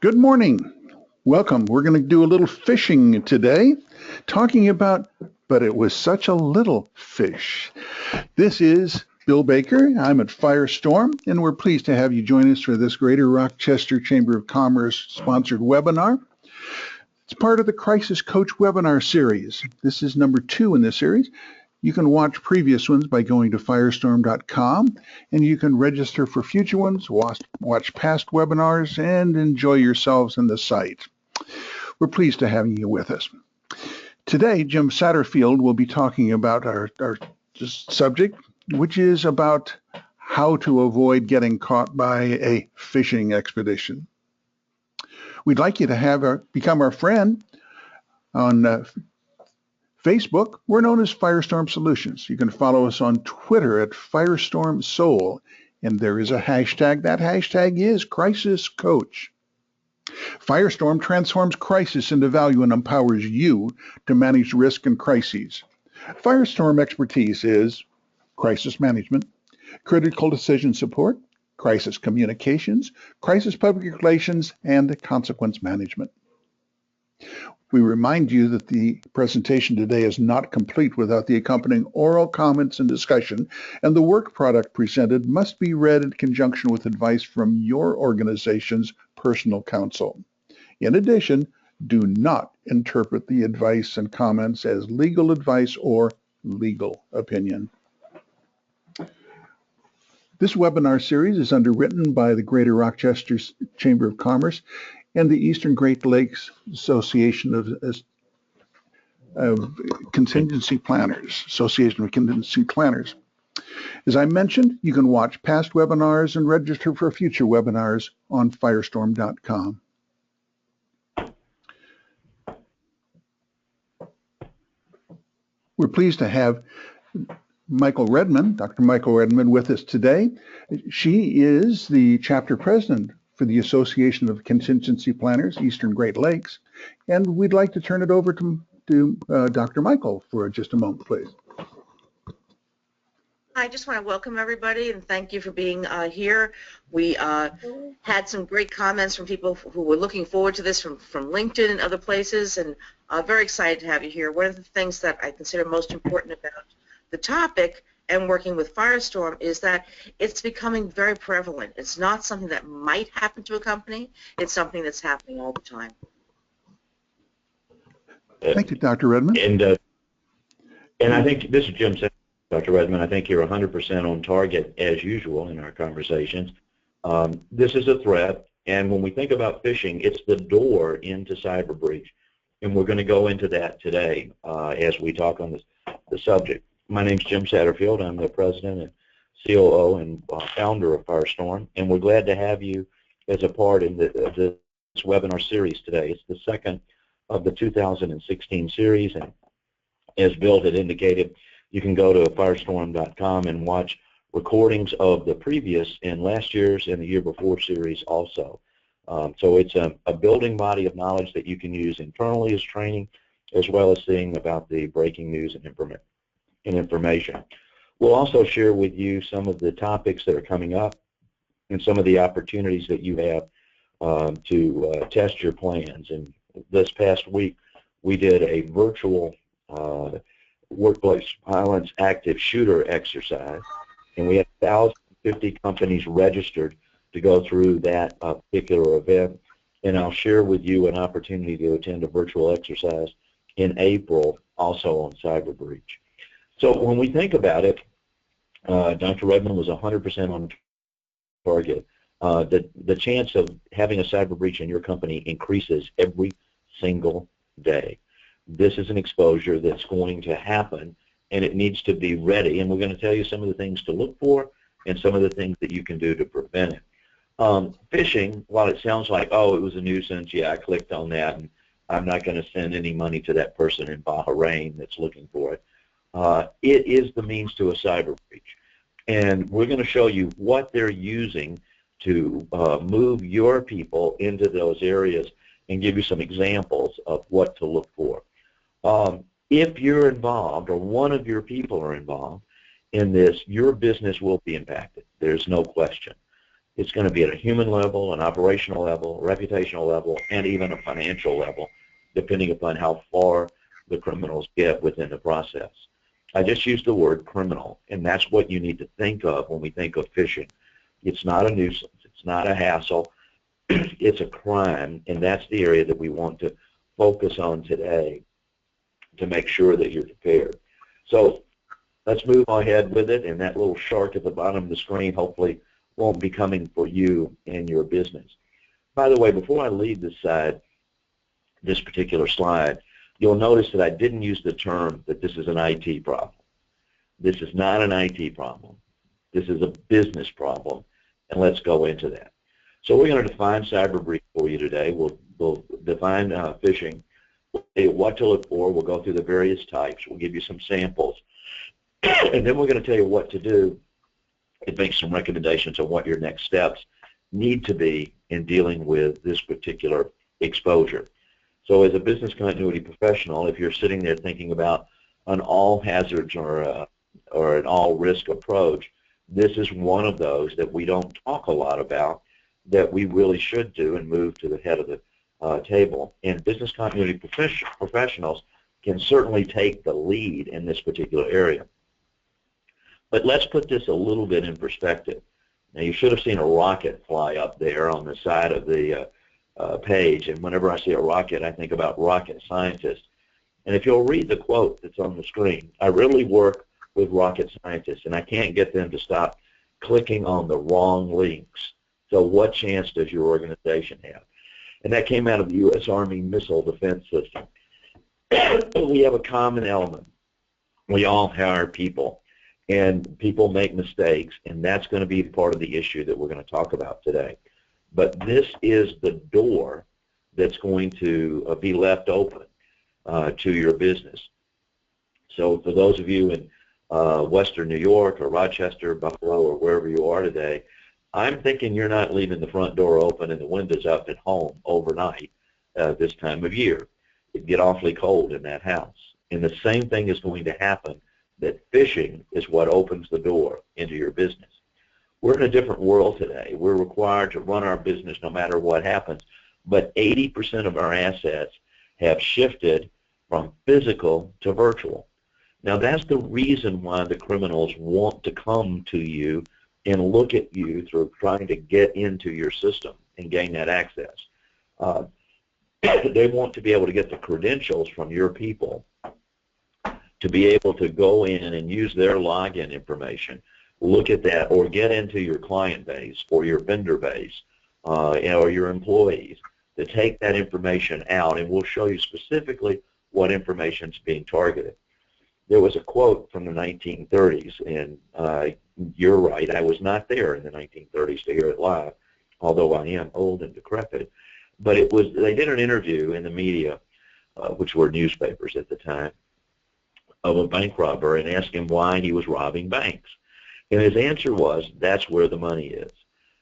Good morning. Welcome. We're going to do a little phishing today, talking about, but it was such a little fish. This is Bill Baker. I'm at Firestorm, and we're pleased to have you join us for this Greater Rochester Chamber of Commerce sponsored webinar. It's part of the Crisis Coach webinar series. This is number 2 in this series. You can watch previous ones by going to firestorm.com, and you can register for future ones, watch past webinars, and enjoy yourselves in the site. We're pleased to have you with us. Today, Jim Satterfield will be talking about our subject, which is about how to avoid getting caught by a phishing expedition. We'd like you to become our friend on Facebook. We're known as Firestorm Solutions. You can follow us on Twitter at Firestorm Soul, and there is a hashtag. That hashtag is Crisis Coach. Firestorm transforms crisis into value and empowers you to manage risk and crises. Firestorm expertise is crisis management, critical decision support, crisis communications, crisis public relations, and consequence management. We remind you that the presentation today is not complete without the accompanying oral comments and discussion, and the work product presented must be read in conjunction with advice from your organization's personal counsel. In addition, do not interpret the advice and comments as legal advice or legal opinion. This webinar series is underwritten by the Greater Rochester Chamber of Commerce and the Eastern Great Lakes Association of Contingency Planners, As I mentioned, you can watch past webinars and register for future webinars on firestorm.com. We're pleased to have Dr. Michael Redmond with us today. She is the chapter president for the Association of Contingency Planners, Eastern Great Lakes, and we'd like to turn it over to Dr. Michael for just a moment, please. I just want to welcome everybody and thank you for being here. We had some great comments from people who were looking forward to this from LinkedIn and other places, and very excited to have you here. One of the things that I consider most important about the topic and working with Firestorm is that it's becoming very prevalent. It's not something that might happen to a company. It's something that's happening all the time. Thank you, Dr. Redmond. And I think, this is Jim saying, Dr. Redmond, I think you're 100% on target as usual in our conversations. This is a threat, and when we think about phishing, it's the door into cyber breach. And we're going to go into that today as we talk on the subject. My name's Jim Satterfield. I'm the president and COO and founder of Firestorm, and we're glad to have you as a part in this webinar series today. It's the second of the 2016 series, and as Bill had indicated, you can go to firestorm.com and watch recordings of the previous and last year's and the year before series also. So it's a building body of knowledge that you can use internally as training, as well as seeing about the breaking news and information. We'll also share with you some of the topics that are coming up and some of the opportunities that you have to test your plans. And this past week, we did a virtual workplace violence active shooter exercise, and we had 1,050 companies registered to go through that particular event. And I'll share with you an opportunity to attend a virtual exercise in April, also on cyber breach. So when we think about it, Dr. Redmond was 100% on target. The chance of having a cyber breach in your company increases every single day. This is an exposure that's going to happen, and it needs to be ready. And we're going to tell you some of the things to look for and some of the things that you can do to prevent it. Phishing, while it sounds like, oh, it was a nuisance, yeah, I clicked on that, and I'm not going to send any money to that person in Bahrain that's looking for it. It is the means to a cyber breach, and we're going to show you what they're using to move your people into those areas and give you some examples of what to look for. If you're involved or one of your people are involved in this, your business will be impacted. There's no question. It's going to be at a human level, an operational level, reputational level, and even a financial level, depending upon how far the criminals get within the process. I just used the word criminal, and that's what you need to think of when we think of phishing. It's not a nuisance. It's not a hassle. It's a crime, and that's the area that we want to focus on today to make sure that you're prepared. So let's move ahead with it, and that little shark at the bottom of the screen hopefully won't be coming for you and your business. By the way, before I leave this particular slide, you'll notice that I didn't use the term that this is an IT problem. This is not an IT problem. This is a business problem, and let's go into that. So we're going to define cyber breach for you today. We'll define phishing, we'll tell you what to look for, we'll go through the various types, we'll give you some samples, and then we're going to tell you what to do and make some recommendations on what your next steps need to be in dealing with this particular exposure. So as a business continuity professional, if you're sitting there thinking about an all hazards or an all risk approach, this is one of those that we don't talk a lot about that we really should do and move to the head of the table. And business continuity professionals can certainly take the lead in this particular area. But let's put this a little bit in perspective. Now, you should have seen a rocket fly up there on the side of the page, and whenever I see a rocket, I think about rocket scientists. And if you'll read the quote that's on the screen, I really work with rocket scientists, and I can't get them to stop clicking on the wrong links. So what chance does your organization have? And that came out of the U.S. Army Missile Defense System. We have a common element. We all hire people, and people make mistakes, and that's going to be part of the issue that we're going to talk about today. But this is the door that's going to be left open to your business. So for those of you in Western New York or Rochester, Buffalo, or wherever you are today, I'm thinking you're not leaving the front door open and the windows up at home overnight this time of year. It'd get awfully cold in that house. And the same thing is going to happen, that phishing is what opens the door into your business. We're in a different world today. We're required to run our business no matter what happens, but 80% of our assets have shifted from physical to virtual. Now, that's the reason why the criminals want to come to you and look at you through trying to get into your system and gain that access. They want to be able to get the credentials from your people to be able to go in and use their login information, look at that, or get into your client base or your vendor base or your employees to take that information out, and we'll show you specifically what information is being targeted. There was a quote from the 1930s, and you're right, I was not there in the 1930s to hear it live, although I am old and decrepit. But it was, they did an interview in the media, which were newspapers at the time, of a bank robber and asked him why he was robbing banks. And his answer was, that's where the money is.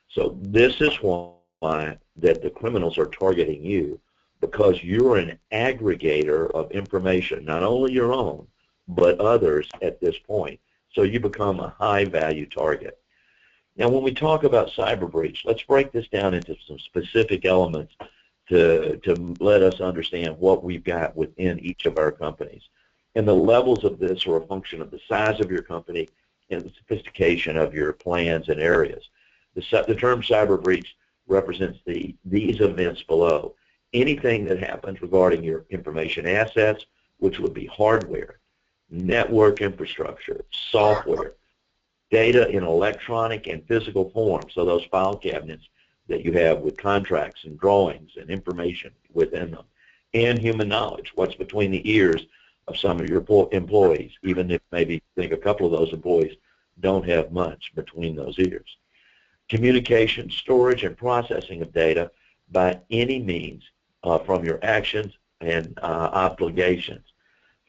So this is why that the criminals are targeting you, because you're an aggregator of information, not only your own, but others at this point. So you become a high-value target. Now, when we talk about cyber breach, let's break this down into some specific elements to let us understand what we've got within each of our companies. And the levels of this are a function of the size of your company and the sophistication of your plans and areas. The term cyber breach represents these events below. Anything that happens regarding your information assets, which would be hardware, network infrastructure, software, data in electronic and physical form, so those file cabinets that you have with contracts and drawings and information within them, and human knowledge, what's between the ears of some of your employees, even if maybe think a couple of those employees don't have much between those ears. Communication, storage, and processing of data by any means from your actions and obligations.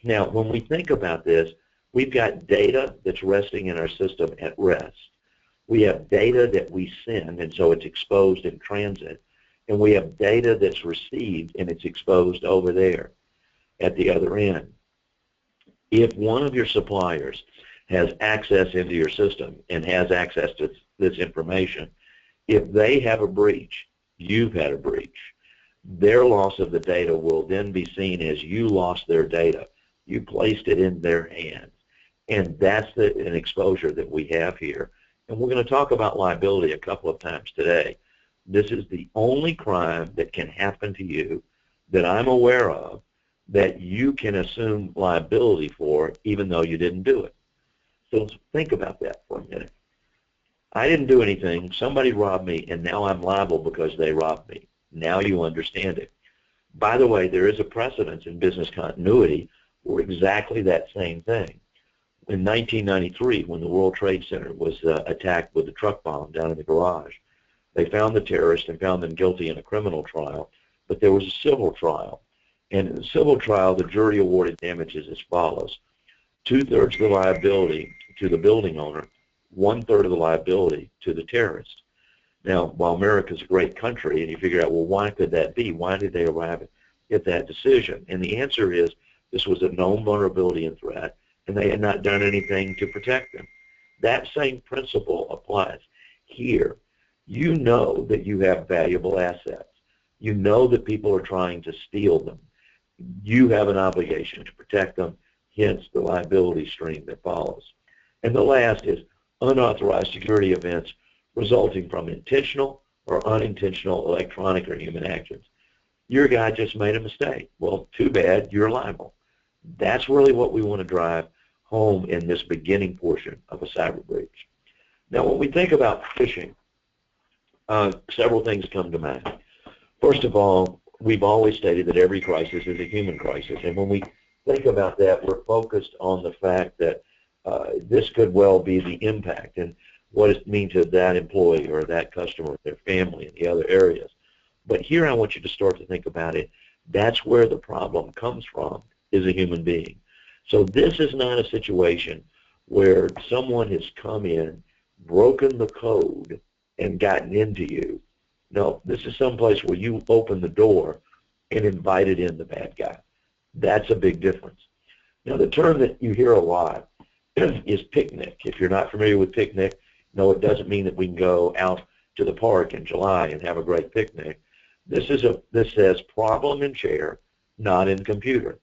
Now, when we think about this, we've got data that's resting in our system at rest. We have data that we send, and so it's exposed in transit. And we have data that's received, and it's exposed over there at the other end. If one of your suppliers has access into your system and has access to this information, If they have a breach, you've had a breach. Their loss of the data will then be seen as you lost their data. You placed it in their hands. And that's an exposure that we have here. And we're going to talk about liability a couple of times today. This is the only crime that can happen to you that I'm aware of that you can assume liability for even though you didn't do it. So think about that for a minute. I didn't do anything, somebody robbed me, and now I'm liable because they robbed me. Now you understand it. By the way, there is a precedence in business continuity for exactly that same thing. In 1993, when the World Trade Center was attacked with a truck bomb down in the garage, they found the terrorists and found them guilty in a criminal trial, but there was a civil trial. And in the civil trial, the jury awarded damages as follows: 2/3 of the liability to the building owner, 1/3 of the liability to the terrorist. Now, while America's a great country, and you figure out, well, why could that be? Why did they arrive at that decision? And the answer is this was a known vulnerability and threat, and they had not done anything to protect them. That same principle applies here. You know that you have valuable assets. You know that people are trying to steal them. You have an obligation to protect them, hence the liability stream that follows. And the last is unauthorized security events resulting from intentional or unintentional electronic or human actions. Your guy just made a mistake. Well, too bad, you're liable. That's really what we want to drive home in this beginning portion of a cyber breach. Now, when we think about phishing, several things come to mind. First of all, we've always stated that every crisis is a human crisis, and when we think about that, we're focused on the fact that this could well be the impact and what it means to that employee or that customer, their family, and the other areas. But here I want you to start to think about it. That's where the problem comes from, is a human being. So this is not a situation where someone has come in, broken the code, and gotten into you. No, this is someplace where you open the door and invited in the bad guy. That's a big difference. Now, the term that you hear a lot is picnic. If you're not familiar with picnic, no, it doesn't mean that we can go out to the park in July and have a great picnic. This says problem in chair, not in computer.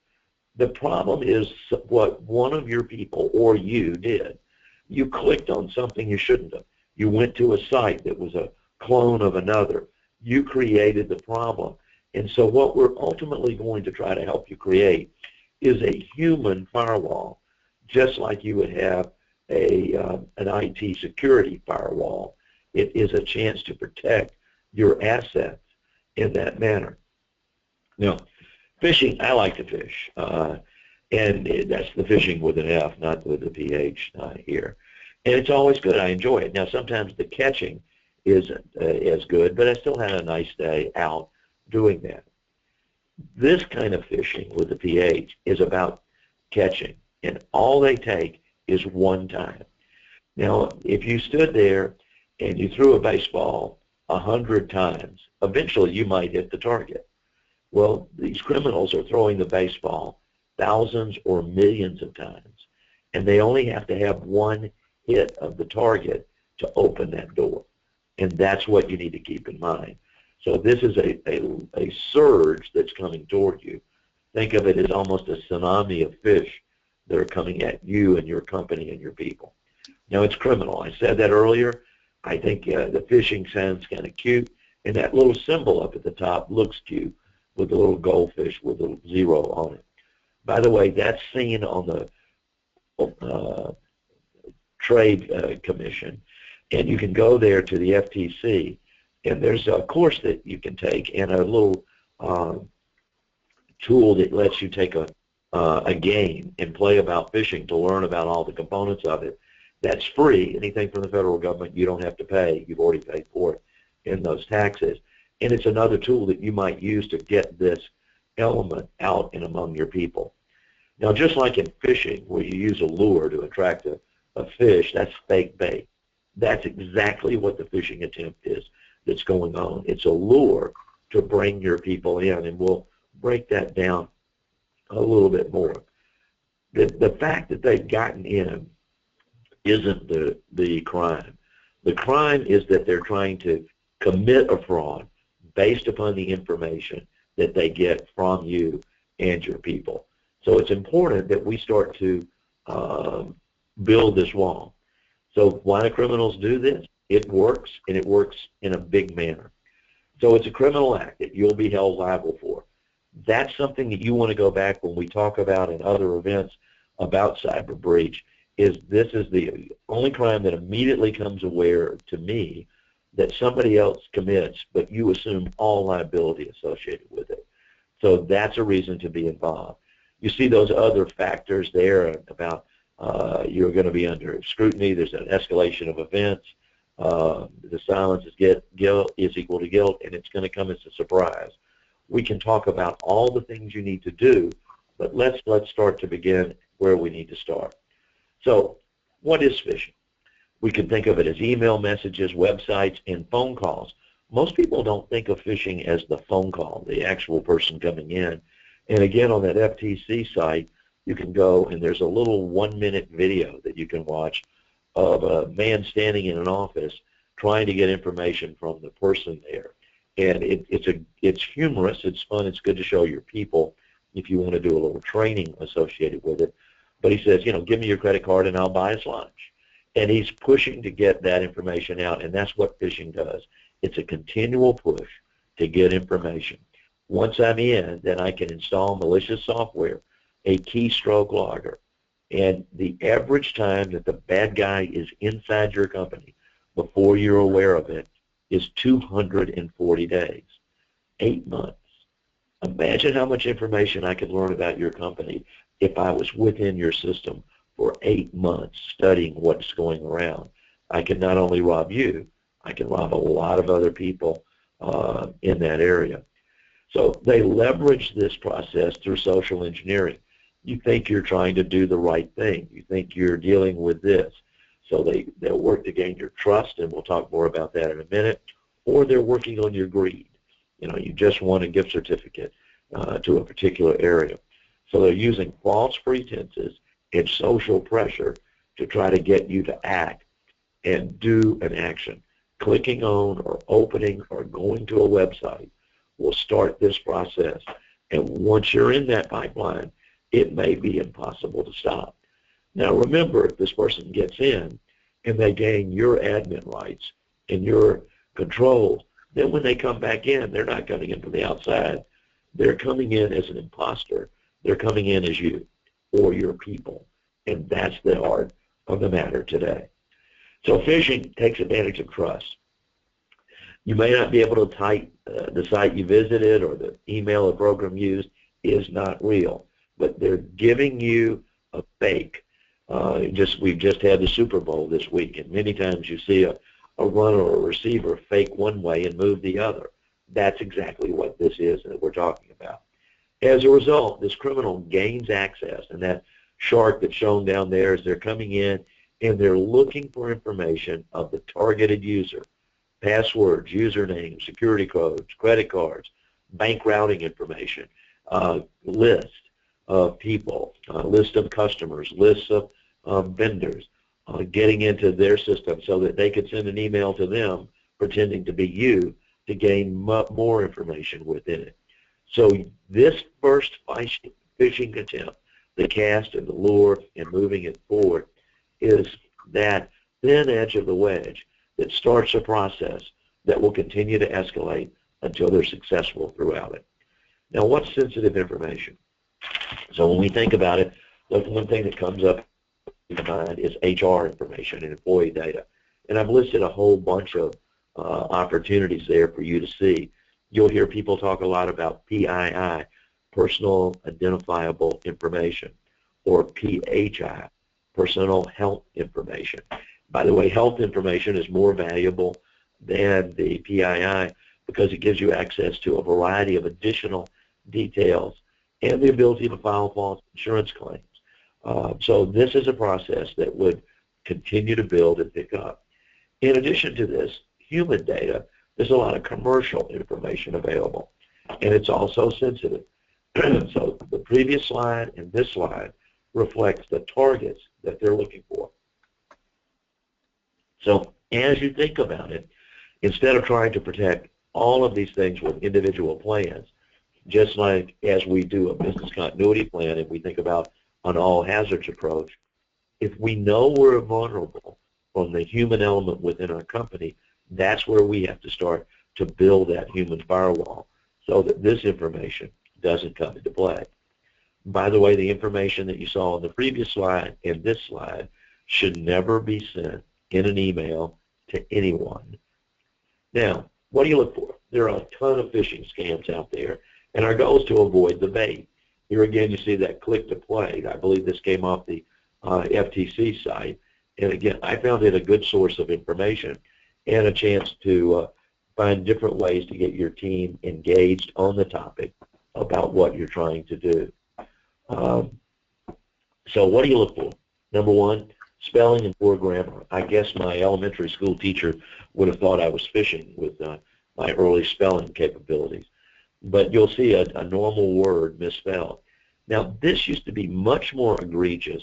The problem is what one of your people or you did. You clicked on something you shouldn't have. You went to a site that was a clone of another. You created the problem. And so what we're ultimately going to try to help you create is a human firewall, just like you would have an IT security firewall. It is a chance to protect your assets in that manner. Now, phishing, I like to fish, and that's the fishing with an F, not with a PH here. And it's always good. I enjoy it. Now, sometimes the catching isn't as good, but I still had a nice day out doing that. This kind of fishing with the PH is about catching, and all they take is one time. Now, if you stood there and you threw a baseball 100 times, eventually you might hit the target. Well, these criminals are throwing the baseball thousands or millions of times, and they only have to have one hit of the target to open that door. And that's what you need to keep in mind. So this is a surge that's coming toward you. Think of it as almost a tsunami of fish that are coming at you and your company and your people. Now, it's criminal. I said that earlier. I think the phishing sounds kind of cute, and that little symbol up at the top looks cute with the little goldfish with a 0 on it. By the way, that's seen on the Trade Commission, and you can go there to the FTC, and there's a course that you can take and a little tool that lets you take a game and play about phishing to learn about all the components of it. That's free. Anything from the federal government, you don't have to pay. You've already paid for it in those taxes. And it's another tool that you might use to get this element out and among your people. Now, just like in fishing, where you use a lure to attract a fish, that's fake bait. That's exactly what the phishing attempt is that's going on. It's a lure to bring your people in, and we'll break that down a little bit more. The fact that they've gotten in isn't the crime. The crime is that they're trying to commit a fraud based upon the information that they get from you and your people. So it's important that we start to build this wall. So why do criminals do this? It works, and it works in a big manner. So it's a criminal act that you'll be held liable for. That's something that you want to go back when we talk about in other events about cyber breach, is this is the only crime that immediately comes aware to me that somebody else commits, but you assume all liability associated with it. So that's a reason to be involved. You see those other factors there about you're going to be under scrutiny. There's an escalation of events. The silence is guilt is equal to guilt, and it's going to come as a surprise. We can talk about all the things you need to do, but let's start to begin where we need to start. So what is phishing? We can think of it as email messages, websites, and phone calls. Most people don't think of phishing as the phone call, the actual person coming in. And again, on that FTC site, you can go and there's a little 1-minute video that you can watch of a man standing in an office trying to get information from the person there. And it's humorous, it's fun, it's good to show your people if you want to do a little training associated with it. But he says, you know, give me your credit card and I'll buy us lunch. And he's pushing to get that information out, and that's what phishing does. It's a continual push to get information. Once I'm in, then I can install malicious software, a keystroke logger, and the average time that the bad guy is inside your company before you're aware of it is 240 days, 8 months. Imagine how much information I could learn about your company if I was within your system for 8 months studying what's going around. I can not only rob you, I can rob a lot of other people in that area. So they leverage this process through social engineering. You think you're trying to do the right thing. You think you're dealing with this. So they'll work to gain your trust, and we'll talk more about that in a minute, or they're working on your greed. You know, you just want a gift certificate to a particular area. So they're using false pretenses and social pressure to try to get you to act and do an action. Clicking on or opening or going to a website will start this process. And once you're in that pipeline, it may be impossible to stop. Now remember, if this person gets in and they gain your admin rights and your control, then when they come back in, they're not coming in from the outside. They're coming in as an imposter. They're coming in as you or your people. And that's the heart of the matter today. So phishing takes advantage of trust. You may not be able to type the site you visited or the email or program used is not real, but they're giving you a fake. We've just had the Super Bowl this week, and many times you see a runner or a receiver fake one way and move the other. That's exactly what this is that we're talking about. As a result, this criminal gains access, and that shark that's shown down there is they're coming in and they're looking for information of the targeted user, passwords, usernames, security codes, credit cards, bank routing information, list of people, list of customers, lists of vendors, getting into their system so that they could send an email to them pretending to be you to gain more information within it. So this first phishing attempt, the cast and the lure and moving it forward, is that thin edge of the wedge that starts a process that will continue to escalate until they're successful throughout it. Now, what's sensitive information? So when we think about it, the one thing that comes up in mind is HR information and employee data. And I've listed a whole bunch of opportunities there for you to see. You'll hear people talk a lot about PII, personal identifiable information, or PHI, personal health information. By the way, health information is more valuable than the PII because it gives you access to a variety of additional details and the ability to file false insurance claims. So this is a process that would continue to build and pick up. In addition to this, human data, there's a lot of commercial information available, and it's also sensitive. So the previous slide and this slide reflects the targets that they're looking for. So as you think about it, Instead of trying to protect all of these things with individual plans, just like as we do a business continuity plan, if we think about an all hazards approach, if we know we're vulnerable from the human element within our company, that's where we have to start to build that human firewall so that this information doesn't come into play. By the way, the information that you saw on the previous slide and this slide should never be sent in an email to anyone. Now, what do you look for? There are a ton of phishing scams out there, and our goal is to avoid the bait. Here again, you see that click to play. I believe this came off the FTC site, and again, I found it a good source of information and a chance to find different ways to get your team engaged on the topic about what you're trying to do. So what do you look for? Number one, spelling and poor grammar. I guess my elementary school teacher would have thought I was phishing with my early spelling capabilities. But you'll see a normal word misspelled. Now, this used to be much more egregious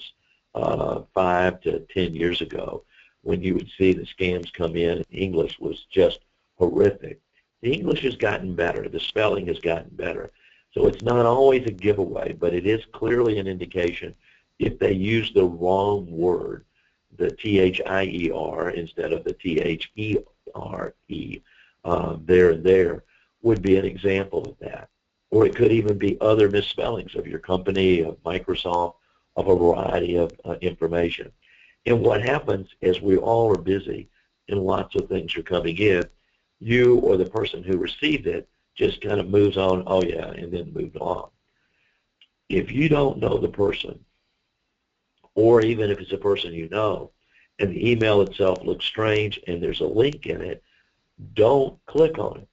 5 to 10 years ago when you would see the scams come in and English was just horrific. The English has gotten better. The spelling has gotten better. So it's not always a giveaway, but it is clearly an indication if they use the wrong word, the T-H-I-E-R instead of the T-H-E-R-E, there would be an example of that. Or it could even be other misspellings of your company, of Microsoft, of a variety of information. And what happens is we all are busy and lots of things are coming in. You or the person who received it just kind of moves on, oh yeah, and then moved on. If you don't know the person, or even if it's a person you know, and the email itself looks strange and there's a link in it, don't click on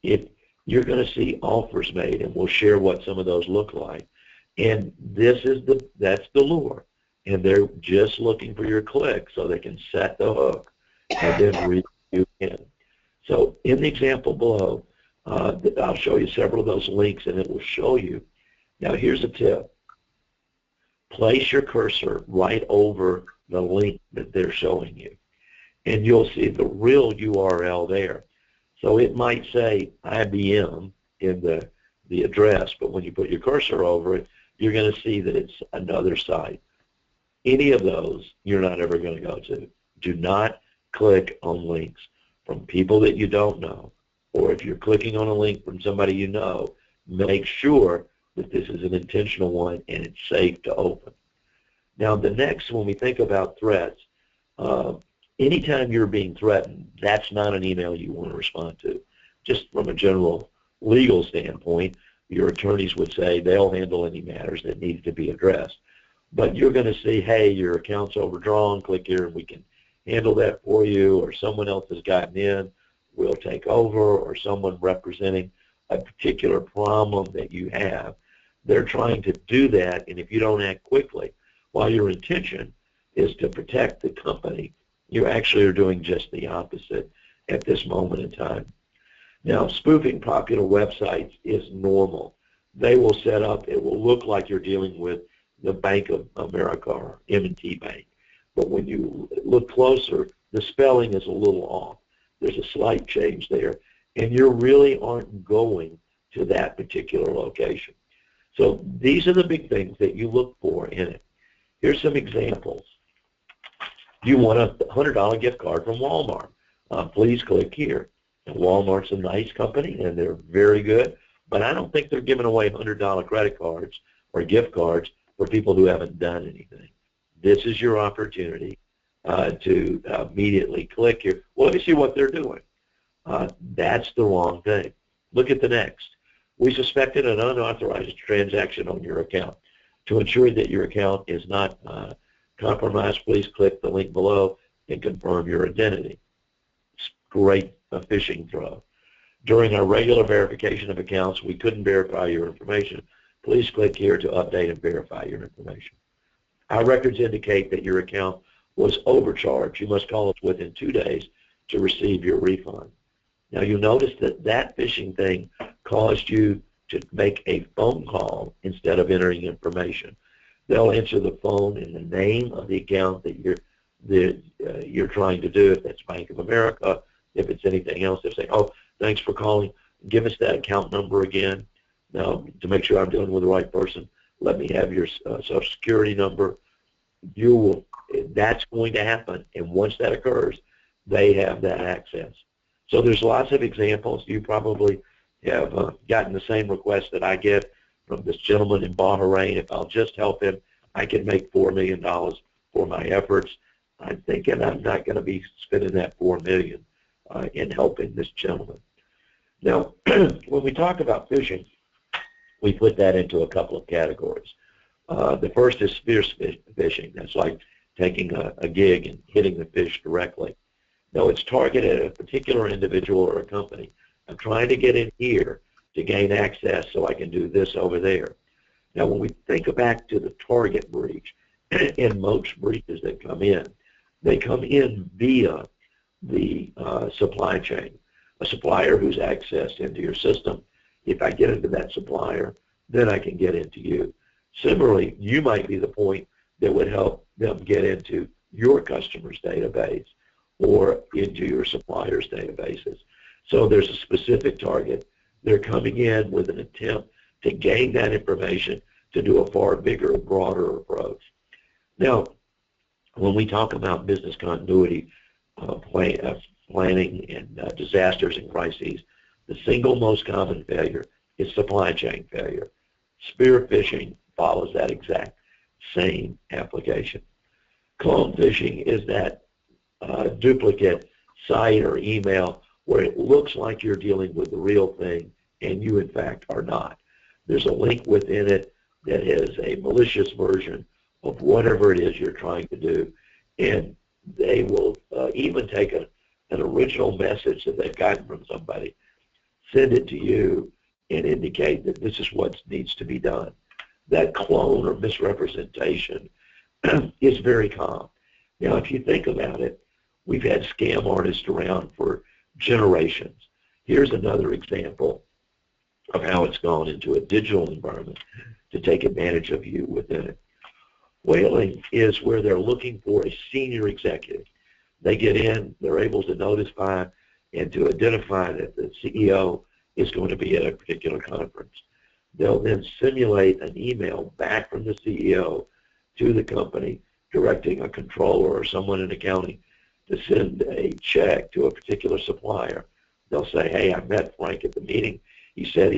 it. You're going to see offers made, and we'll share what some of those look like. And that's the lure. And they're just looking for your click so they can set the hook and then read you in. So in the example below, I'll show you several of those links, and it will show you. Now here's a tip. Place your cursor right over the link that they're showing you, and you'll see the real URL there. So it might say IBM in the address, but when you put your cursor over it, you're going to see that it's another site. Any of those you're not ever going to go to. Do not click on links from people that you don't know, or if you're clicking on a link from somebody you know, make sure that this is an intentional one and it's safe to open. Now the next, when we think about threats, anytime you're being threatened, that's not an email you want to respond to. Just from a general legal standpoint, your attorneys would say they'll handle any matters that need to be addressed. But you're going to see, hey, your account's overdrawn, click here and we can handle that for you, or someone else has gotten in, we'll take over, or someone representing a particular problem that you have. They're trying to do that, and if you don't act quickly, while your intention is to protect the company, you actually are doing just the opposite at this moment in time. Now, spoofing popular websites is normal. They will set up, it will look like you're dealing with the Bank of America or M&T Bank. But when you look closer, the spelling is a little off. There's a slight change there, and you really aren't going to that particular location. So these are the big things that you look for in it. Here's some examples. You want a $100 gift card from Walmart. Please click here. And Walmart's a nice company, and they're very good, but I don't think they're giving away $100 credit cards or gift cards for people who haven't done anything. This is your opportunity to immediately click here. Well, let me see what they're doing. That's the wrong thing. Look at the next. We suspected an unauthorized transaction on your account. To ensure that your account is not compromised, please click the link below and confirm your identity. It's great phishing throw. During our regular verification of accounts, we couldn't verify your information. Please click here to update and verify your information. Our records indicate that your account was overcharged. You must call us within 2 days to receive your refund. Now you'll notice that that phishing thing caused you to make a phone call instead of entering information. They'll answer the phone in the name of the account that you're trying to do. If that's Bank of America, If it's anything else, they'll say, oh, thanks for calling. Give us that account number again. Now, to make sure I'm dealing with the right person, let me have your Social Security number. That's going to happen, and once that occurs, they have that access. So there's lots of examples. You probably have gotten the same request that I get from this gentleman in Bahrain. If I'll just help him, I can make $4 million for my efforts. I'm thinking I'm not going to be spending that $4 million in helping this gentleman. Now, when we talk about phishing, we put that into a couple of categories. The first is spear phishing. That's like taking a gig and hitting the fish directly. No, it's targeted at a particular individual or a company. I'm trying to get in here to gain access so I can do this over there. Now, when we think back to the target breach, in most breaches that come in, they come in via the supply chain. A supplier who's accessed into your system. If I get into that supplier, then I can get into you. Similarly, you might be the point that would help them get into your customer's database or into your supplier's databases. So there's a specific target. They're coming in with an attempt to gain that information to do a far bigger, broader approach. Now, when we talk about business continuity planning and disasters and crises, the single most common failure is supply chain failure. Spear phishing follows that exact same application. Clone phishing is that duplicate site or email where it looks like you're dealing with the real thing and you in fact are not. There's a link within it that has a malicious version of whatever it is you're trying to do, and they will even take an original message that they've gotten from somebody, send it to you, and indicate that this is what needs to be done. That clone or misrepresentation is very common. Now, if you think about it, we've had scam artists around for generations. Here's another example of how it's gone into a digital environment to take advantage of you within it. Whaling is where they're looking for a senior executive. They get in, they're able to notify and to identify that the CEO is going to be at a particular conference. They'll then simulate an email back from the CEO to the company directing a controller or someone in accounting to send a check to a particular supplier. They'll say, hey, I met Frank at the meeting. He said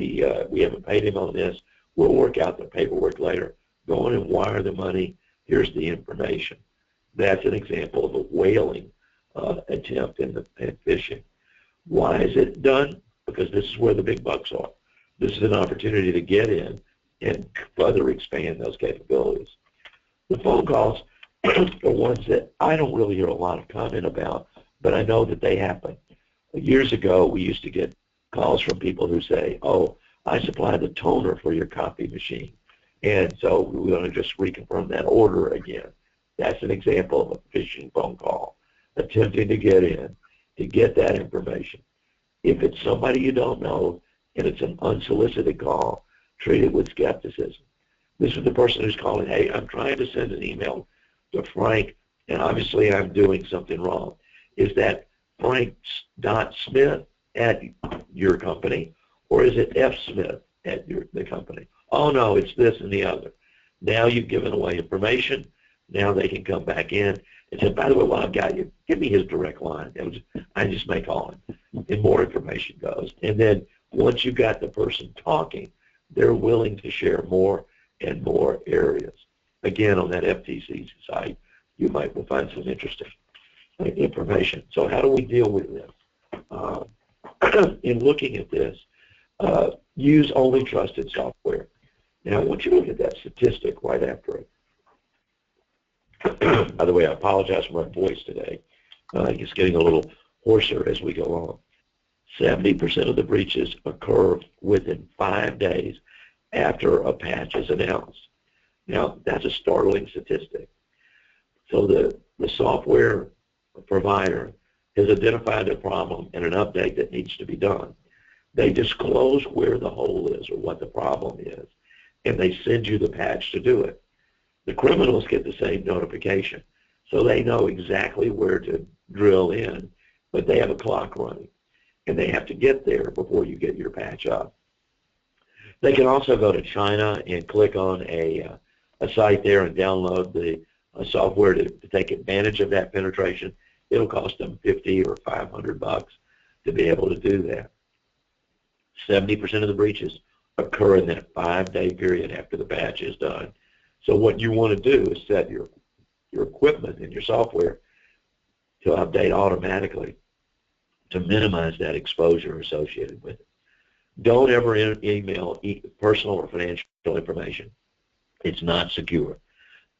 we haven't paid him on this. We'll work out the paperwork later. Go in and wire the money. Here's the information. That's an example of a whaling attempt in phishing. Why is it done? Because this is where the big bucks are. This is an opportunity to get in and further expand those capabilities. The phone calls are ones that I don't really hear a lot of comment about, but I know that they happen. Years ago, we used to get calls from people who say, oh, I supply the toner for your copy machine, and so we want to just reconfirm that order again. That's an example of a phishing phone call, attempting to get in, to get that information. If it's somebody you don't know and it's an unsolicited call, treat it with skepticism. This is the person who's calling, hey, I'm trying to send an email to Frank, and obviously I'm doing something wrong. Is that Frank.Smith at your company, or is it F. Smith at the company? Oh, no, it's this and the other. Now you've given away information. Now they can come back in and say, by the way, while I've got you, give me his direct line. I just may call him, and more information goes. And then once you've got the person talking, they're willing to share more and more areas. Again, on that FTC site, you might find some interesting information. So how do we deal with this? In looking at this, use only trusted software. Now, I want you to look at that statistic right after it. By the way, I apologize for my voice today. It's getting a little hoarser as we go on. 70% of the breaches occur within 5 days after a patch is announced. Now, that's a startling statistic. So the software provider has identified a problem and an update that needs to be done. They disclose where the hole is or what the problem is, and they send you the patch to do it. The criminals get the same notification, so they know exactly where to drill in but they have a clock running, and they have to get there before you get your patch up. They can also go to China and click on a site there and download the software to take advantage of that penetration. It'll cost them $50 or $500 to be able to do that. 70% of the breaches occur in that 5-day period after the patch is done. So what you want to do is set your equipment and your software to update automatically to minimize that exposure associated with it. Don't ever email personal or financial information. It's not secure.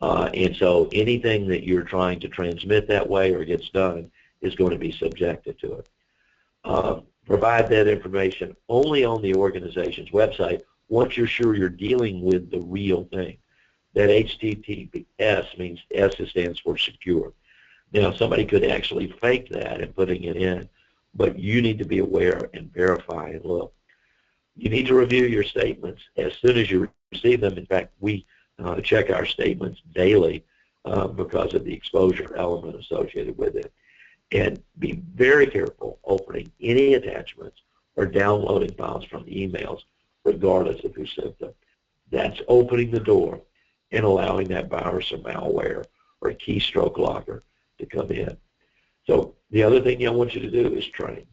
And so anything that you're trying to transmit that way or gets done is going to be subjected to it. Provide that information only on the organization's website once you're sure you're dealing with the real thing. That HTTPS means S stands for secure. Now, somebody could actually fake that and putting it in, but you need to be aware and verify and look. You need to review your statements as soon as you receive them. In fact, we check our statements daily because of the exposure element associated with it. And be very careful opening any attachments or downloading files from emails, regardless of who sent them. That's opening the door and allowing that virus or malware or keystroke locker to come in. So the other thing I want you to do is train,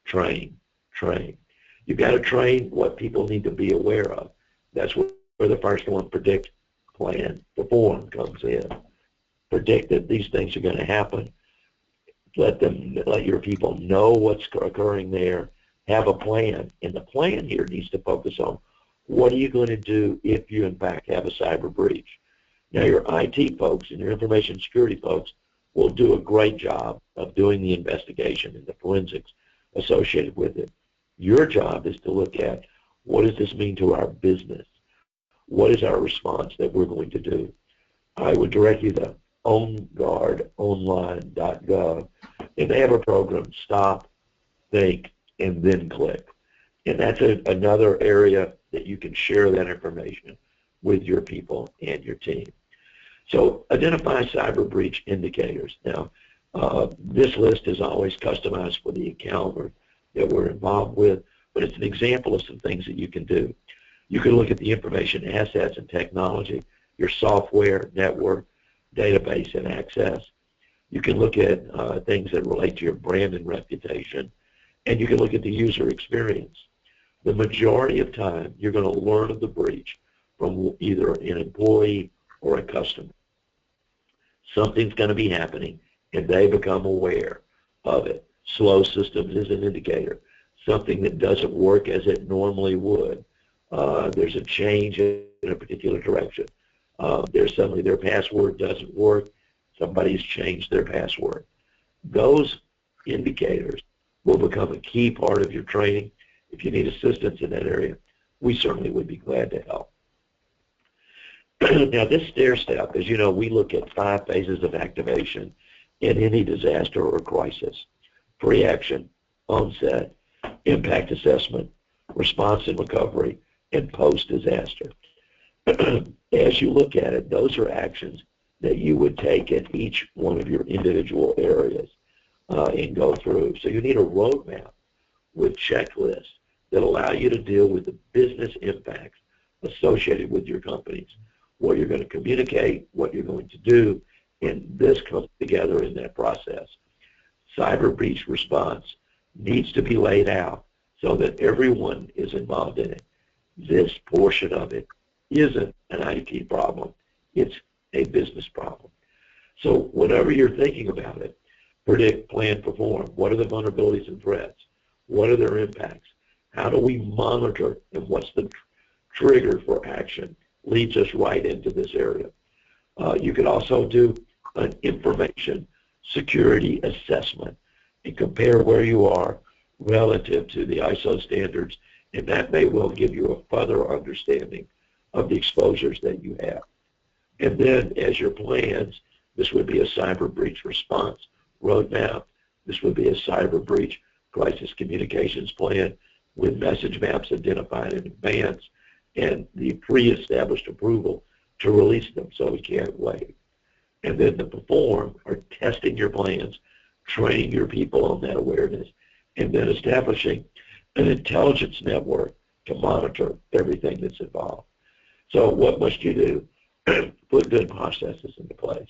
train, train. You've got to train what people need to be aware of. That's where the first one, predict, plan, perform, comes in. Predict that these things are going to happen. Let your people know what's occurring there. Have a plan, and the plan here needs to focus on what are you going to do if you in fact have a cyber breach. Now, your IT folks and your information security folks will do a great job of doing the investigation and the forensics associated with it. Your job is to look at what does this mean to our business? What is our response that we're going to do? I would direct you to OwnGuardOnline.gov, and they have a program, Stop, Think, and Then Click. And that's another area that you can share that information with your people and your team. So identify cyber breach indicators. Now, this list is always customized for the account that we're involved with, but it's an example of some things that you can do. You can look at the information assets and technology, your software, network, database, and access. You can look at things that relate to your brand and reputation, and you can look at the user experience. The majority of time, you're going to learn of the breach from either an employee or a customer. Something's going to be happening, and they become aware of it. Slow systems is an indicator. Something that doesn't work as it normally would. There's a change in a particular direction. There's suddenly their password doesn't work. Somebody's changed their password. Those indicators will become a key part of your training. If you need assistance in that area, we certainly would be glad to help. Now, this stair step, as you know, we look at 5 phases of activation in any disaster or crisis: pre-action, onset, impact assessment, response and recovery, and post-disaster. As you look at it, those are actions that you would take at each one of your individual areas and go through. So you need a roadmap with checklists that allow you to deal with the business impacts associated with your companies, what you're going to communicate, what you're going to do, and this comes together in that process. Cyber breach response needs to be laid out so that everyone is involved in it. This portion of it isn't an IT problem. It's a business problem. So whenever you're thinking about it, predict, plan, perform. What are the vulnerabilities and threats? What are their impacts? How do we monitor, and what's the trigger for action? Leads us right into this area. You could also do an information security assessment and compare where you are relative to the ISO standards, and that may well give you a further understanding of the exposures that you have. And then as your plans, this would be a cyber breach response roadmap. This would be a cyber breach crisis communications plan with message maps identified in advance and the pre-established approval to release them, so we can't wait. And then the perform, or testing your plans, training your people on that awareness, and then establishing an intelligence network to monitor everything that's involved. So what must you do? Put good processes into place.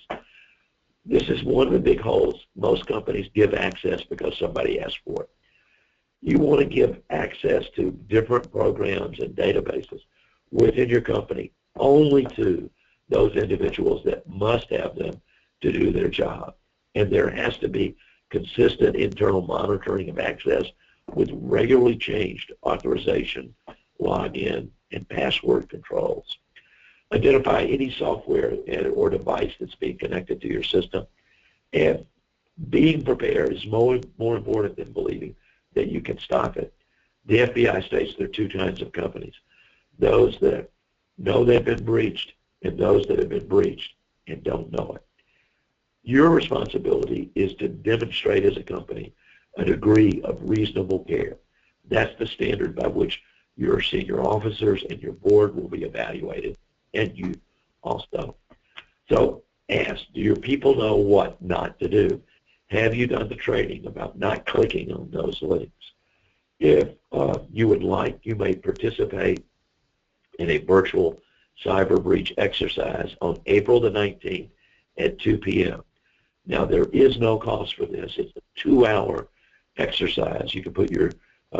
This is one of the big holes. Most companies give access because somebody asked for it. You want to give access to different programs and databases within your company only to those individuals that must have them to do their job. And there has to be consistent internal monitoring of access with regularly changed authorization, login, and password controls. Identify any software or device that's being connected to your system. And being prepared is more important than believing that you can stop it. The FBI states there are two kinds of companies: those that know they've been breached and those that have been breached and don't know it. Your responsibility is to demonstrate as a company a degree of reasonable care. That's the standard by which your senior officers and your board will be evaluated, and you also. So ask, do your people know what not to do? Have you done the training about not clicking on those links? If you would like, you may participate in a virtual cyber breach exercise on April the 19th at 2 p.m. Now, there is no cost for this. It's a 2-hour exercise. You can put your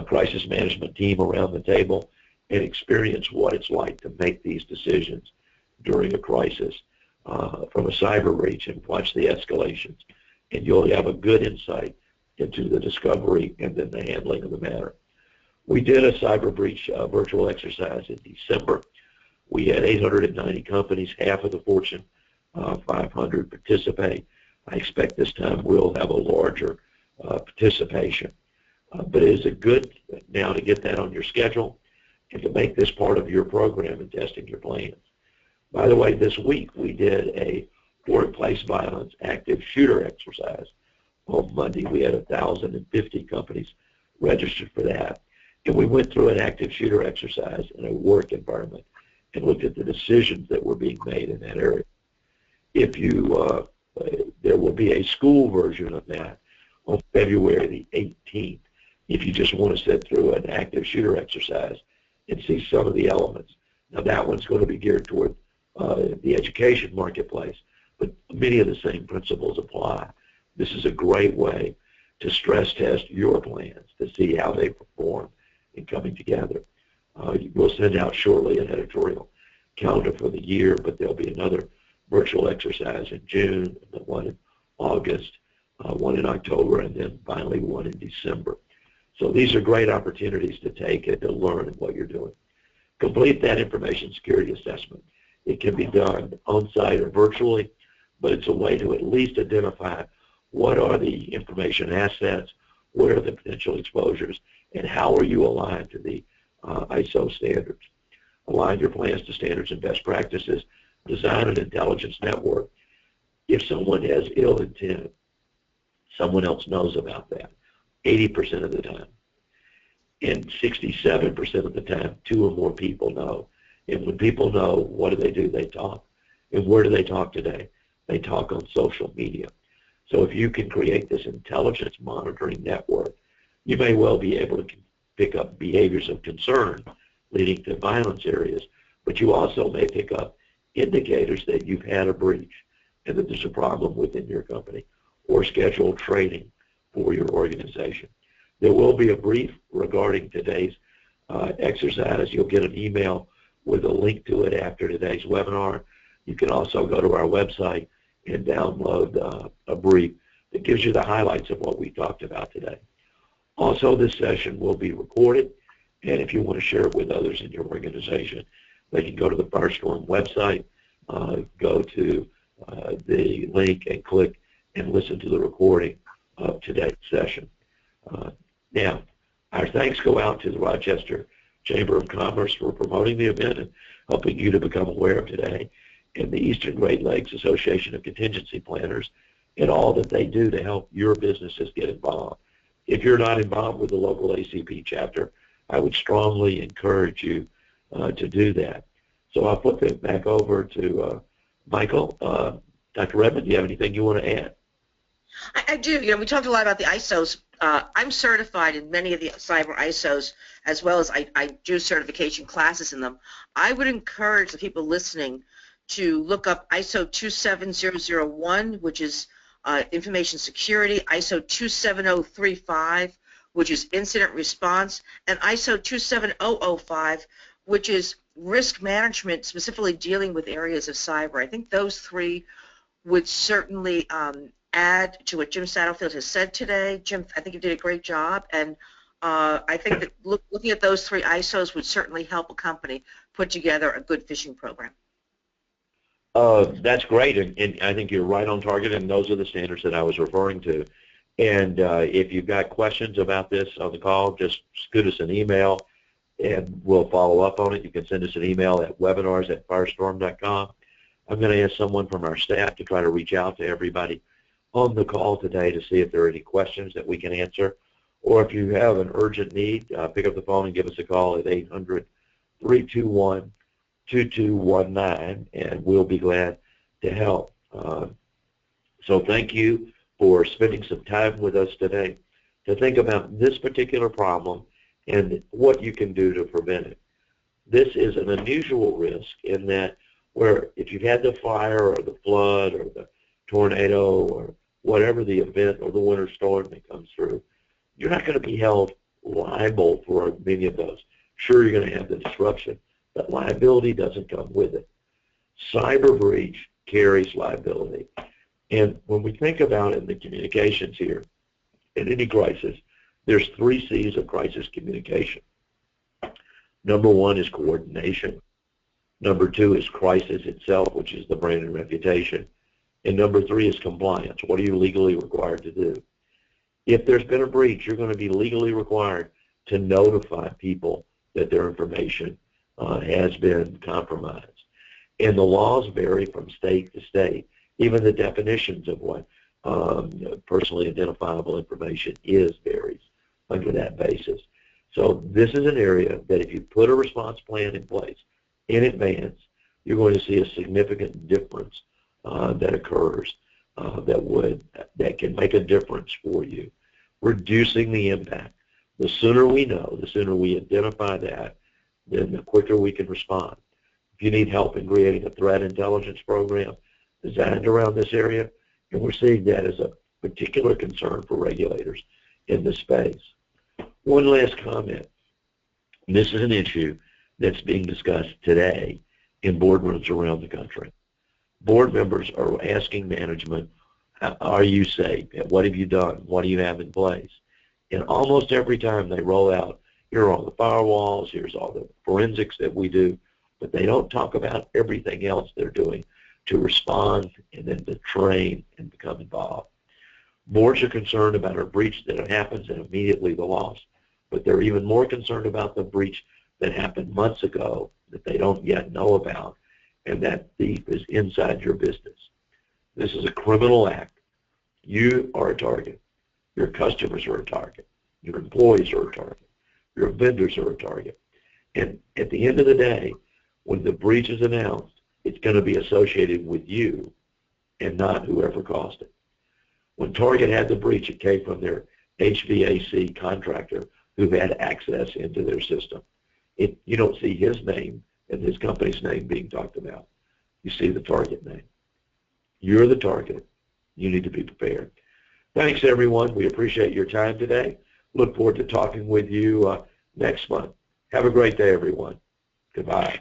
crisis management team around the table and experience what it's like to make these decisions during a crisis from a cyber breach and watch the escalations. And you'll have a good insight into the discovery and then the handling of the matter. We did a cyber breach virtual exercise in December. We had 890 companies, half of the Fortune 500 participate. I expect this time we'll have a larger participation. But it is a good now to get that on your schedule and to make this part of your program and testing your plans. By the way, this week we did a workplace violence active shooter exercise. On Monday we had 1,050 companies registered for that. And we went through an active shooter exercise in a work environment and looked at the decisions that were being made in that area. If you, there will be a school version of that on February the 18th if you just want to sit through an active shooter exercise and see some of the elements. Now that one's going to be geared toward the education marketplace, but many of the same principles apply. This is a great way to stress test your plans to see how they perform in coming together. We'll send out shortly an editorial calendar for the year, but there'll be another virtual exercise in June, and one in August, one in October, and then finally one in December. So these are great opportunities to take and to learn what you're doing. Complete that information security assessment. It can be done on-site or virtually, but it's a way to at least identify what are the information assets, what are the potential exposures, and how are you aligned to the ISO standards. Align your plans to standards and best practices. Design an intelligence network. If someone has ill intent, someone else knows about that 80% of the time. And 67% of the time, 2 or more people know. And when people know, what do? They talk. And where do they talk today? They talk on social media. So if you can create this intelligence monitoring network, you may well be able to pick up behaviors of concern leading to violence areas, but you also may pick up indicators that you've had a breach and that there's a problem within your company, or schedule training for your organization. There will be a brief regarding today's exercise. You'll get an email with a link to it after today's webinar. You can also go to our website and download a brief that gives you the highlights of what we talked about today. Also, this session will be recorded, and if you want to share it with others in your organization, they can go to the Firestorm website, go to the link and click and listen to the recording of today's session. Now, our thanks go out to the Rochester Chamber of Commerce for promoting the event and helping you to become aware of today, and the Eastern Great Lakes Association of Contingency Planners and all that they do to help your businesses get involved. If you're not involved with the local ACP chapter, I would strongly encourage you to do that. So I'll put it back over to Michael. Dr. Redmond, do you have anything you want to add? I do. You know, we talked a lot about the ISOs. I'm certified in many of the cyber ISOs, as well as I do certification classes in them. I would encourage the people listening to look up ISO 27001, which is information security, ISO 27035, which is incident response, and ISO 27005, which is risk management, specifically dealing with areas of cyber. I think those three would certainly add to what Jim Satterfield has said today. Jim, I think you did a great job, and I think that looking at those three ISOs would certainly help a company put together a good phishing program. That's great, and I think you're right on target, and those are the standards that I was referring to. And if you've got questions about this on the call, just shoot us an email, and we'll follow up on it. You can send us an email at webinars@firestorm.com. I'm going to ask someone from our staff to try to reach out to everybody on the call today to see if there are any questions that we can answer. Or if you have an urgent need, pick up the phone and give us a call at 800-321-2219, and we'll be glad to help. So thank you for spending some time with us today to think about this particular problem and what you can do to prevent it. This is an unusual risk in that where if you've had the fire or the flood or the tornado or whatever the event or the winter storm that comes through, you're not going to be held liable for many of those. Sure, you're going to have the disruption, but liability doesn't come with it. Cyber breach carries liability. And when we think about it in the communications here, in any crisis, there's 3 C's of crisis communication. Number 1 is coordination. Number 2 is crisis itself, which is the brand and reputation. And number 3 is compliance. What are you legally required to do? If there's been a breach, you're going to be legally required to notify people that their information has been compromised. And the laws vary from state to state. Even the definitions of what personally identifiable information is varies under that basis. So this is an area that if you put a response plan in place in advance, you're going to see a significant difference that occurs that can make a difference for you, reducing the impact. The sooner we know, the sooner we identify that, then the quicker we can respond. If you need help in creating a threat intelligence program designed around this area, and we're seeing that as a particular concern for regulators in the space. One last comment. This is an issue that's being discussed today in boardrooms around the country. Board members are asking management, are you safe? What have you done? What do you have in place? And almost every time they roll out, here are all the firewalls, here's all the forensics that we do, but they don't talk about everything else they're doing to respond and then to train and become involved. Boards are concerned about a breach that happens and immediately the loss, but they're even more concerned about the breach that happened months ago that they don't yet know about, and that thief is inside your business. This is a criminal act. You are a target. Your customers are a target. Your employees are a target. Your vendors are a target. And at the end of the day, when the breach is announced, it's going to be associated with you and not whoever caused it. When Target had the breach, it came from their HVAC contractor who had access into their system. You don't see his name and his company's name being talked about. You see the Target name. You're the target. You need to be prepared. Thanks, everyone. We appreciate your time today. Look forward to talking with you next month. Have a great day, everyone. Goodbye.